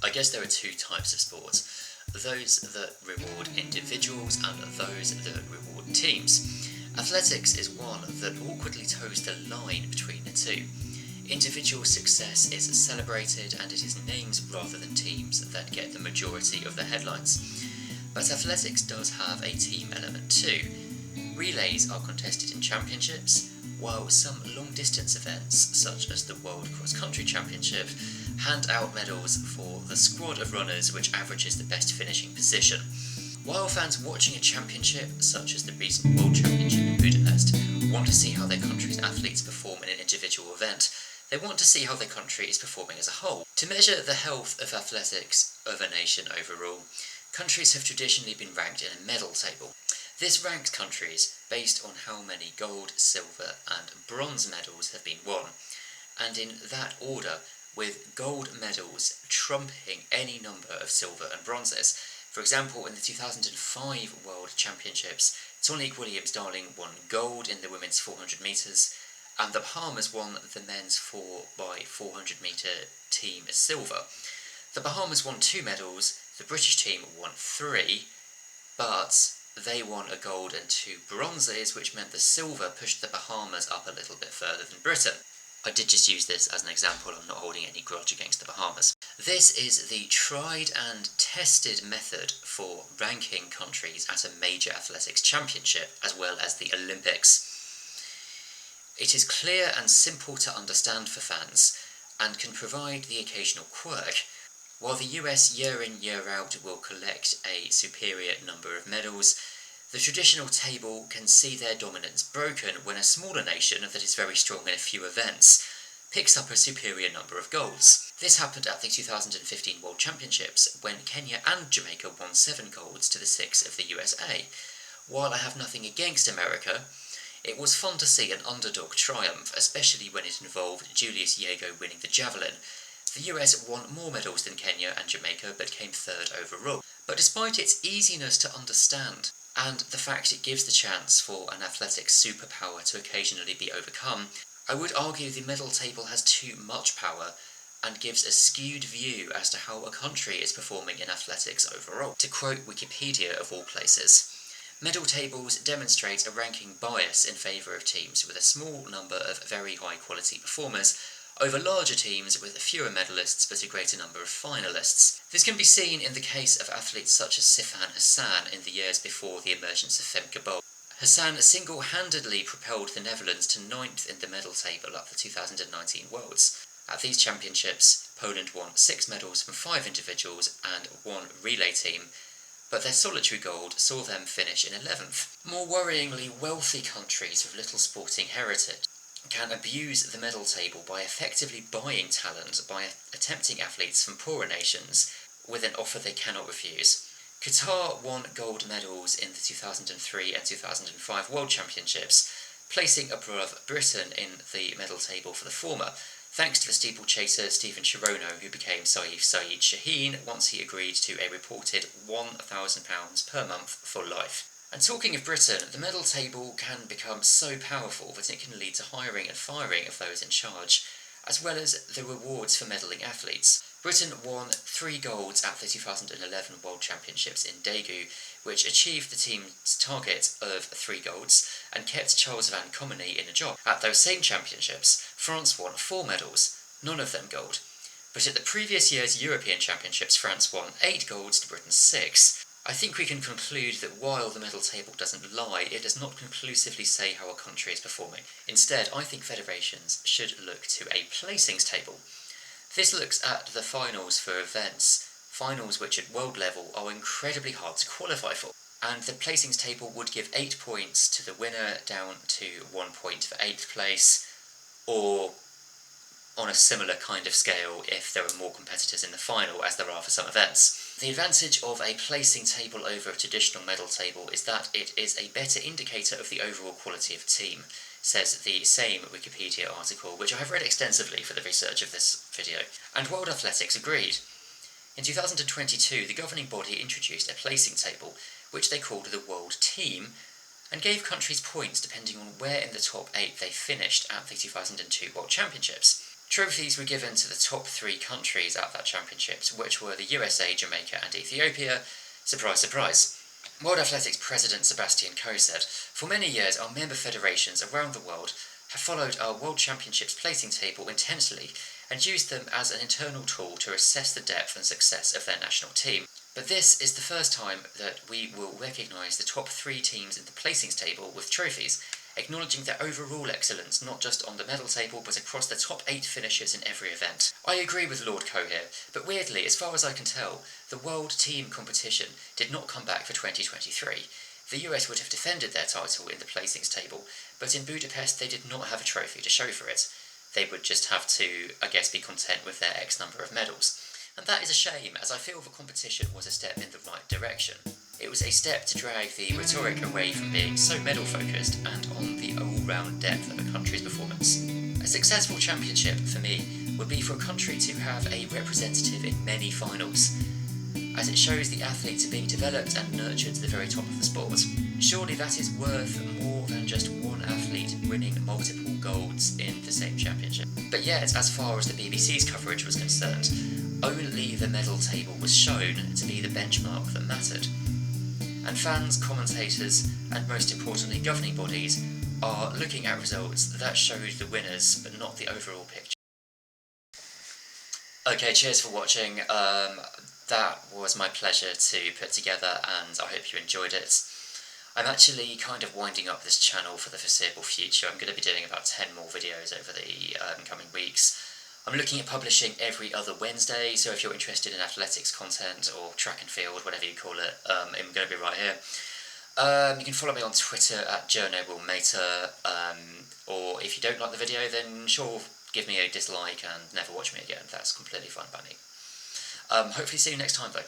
I guess there are two types of sports. Those that reward individuals and those that reward teams. Athletics is one that awkwardly toes the line between the two. Individual success is celebrated and it is names rather than teams that get the majority of the headlines. But athletics does have a team element too. Relays are contested in championships, while some long-distance events, such as the World Cross Country Championship, hand out medals for the squad of runners which averages the best finishing position. While fans watching a championship, such as the recent World Championship in Budapest, want to see how their country's athletes perform in an individual event, they want to see how their country is performing as a whole. To measure the health of athletics of a nation overall, countries have traditionally been ranked in a medal table. This ranks countries based on how many gold, silver and bronze medals have been won, and in that order, with gold medals trumping any number of silver and bronzes. For example, in the 2005 World Championships, Tonique Williams-Darling won gold in the women's 400 metres, and the Bahamas won the men's 4x400 metre team silver. The Bahamas won 2 medals, the British team won 3, but they won a gold and 2 bronzes, which meant the silver pushed the Bahamas up a little bit further than Britain. I did just use this as an example, I'm not holding any grudge against the Bahamas. This is the tried and tested method for ranking countries at a major athletics championship, as well as the Olympics. It is clear and simple to understand for fans, and can provide the occasional quirk. While the US year in year out will collect a superior number of medals, the traditional table can see their dominance broken when a smaller nation that is very strong in a few events picks up a superior number of golds. This happened at the 2015 World Championships, when Kenya and Jamaica won 7 golds to the 6 of the USA. While I have nothing against America, it was fun to see an underdog triumph, especially when it involved Julius Yego winning the javelin. The US won more medals than Kenya and Jamaica, but came 3rd overall. But despite its easiness to understand, and the fact it gives the chance for an athletic superpower to occasionally be overcome, I would argue the medal table has too much power and gives a skewed view as to how a country is performing in athletics overall. To quote Wikipedia of all places, medal tables demonstrate a ranking bias in favour of teams with a small number of very high quality performers over larger teams with fewer medalists but a greater number of finalists. This can be seen in the case of athletes such as Sifan Hassan in the years before the emergence of Femke. Hassan single-handedly propelled the Netherlands to 9th in the medal table at the 2019 Worlds. At these championships, Poland won 6 medals from 5 individuals and 1 relay team, but their solitary gold saw them finish in 11th. More worryingly, wealthy countries with little sporting heritage can abuse the medal table by effectively buying talent by tempting athletes from poorer nations with an offer they cannot refuse. Qatar won gold medals in the 2003 and 2005 World Championships, placing above Britain in the medal table for the former, thanks to the steeplechaser Stephen Chirono, who became Saif Saeed Shaheen once he agreed to a reported £1,000 per month for life. And talking of Britain, the medal table can become so powerful that it can lead to hiring and firing of those in charge, as well as the rewards for medaling athletes. Britain won 3 golds at the 2011 World Championships in Daegu, which achieved the team's target of 3 golds and kept Charles Van Comeny in a job. At those same championships, France won 4 medals, none of them gold. But at the previous year's European Championships, France won 8 golds to Britain's 6. I think we can conclude that while the medal table doesn't lie, it does not conclusively say how a country is performing. Instead, I think federations should look to a placings table. This looks at the finals for events, finals which at world level are incredibly hard to qualify for. And the placings table would give 8 points to the winner down to 1 point for 8th place, or on a similar kind of scale if there are more competitors in the final, as there are for some events. The advantage of a placing table over a traditional medal table is that it is a better indicator of the overall quality of a team, says the same Wikipedia article, which I have read extensively for the research of this video. And World Athletics agreed. In 2022, the governing body introduced a placing table, which they called the World Team, and gave countries points depending on where in the top 8 they finished at the 2002 World Championships. Trophies were given to the top 3 countries at that championships, which were the USA, Jamaica and Ethiopia. Surprise, surprise. World Athletics President Sebastian Coe said, "For many years our member federations around the world have followed our World Championships placing table intensely and used them as an internal tool to assess the depth and success of their national team. But this is the first time that we will recognise the top 3 teams in the placings table with trophies, acknowledging their overall excellence not just on the medal table but across the top 8 finishers in every event." I agree with Lord Coe here, but weirdly, as far as I can tell, the World Team competition did not come back for 2023. The US would have defended their title in the placings table, but in Budapest they did not have a trophy to show for it. They would just have to, I guess, be content with their X number of medals. And that is a shame, as I feel the competition was a step in the right direction. It was a step to drag the rhetoric away from being so medal-focused and on the all-round depth of a country's performance. A successful championship, for me, would be for a country to have a representative in many finals, as it shows the athletes are being developed and nurtured to the very top of the sport. Surely that is worth more than just one athlete winning multiple golds in the same championship. But yet, as far as the BBC's coverage was concerned, only the medal table was shown to be the benchmark that mattered. And fans, commentators, and most importantly governing bodies are looking at results that showed the winners but not the overall picture. Okay, cheers for watching. That was my pleasure to put together and I hope you enjoyed it. I'm actually kind of winding up this channel for the foreseeable future. I'm going to be doing about 10 more videos over the coming weeks. I'm looking at publishing every other Wednesday, so if you're interested in athletics content or track and field, whatever you call it, I'm going to be right here. You can follow me on Twitter at JoeNobleMater, or if you don't like the video, then sure, give me a dislike and never watch me again. That's completely fine by me. Hopefully see you next time though.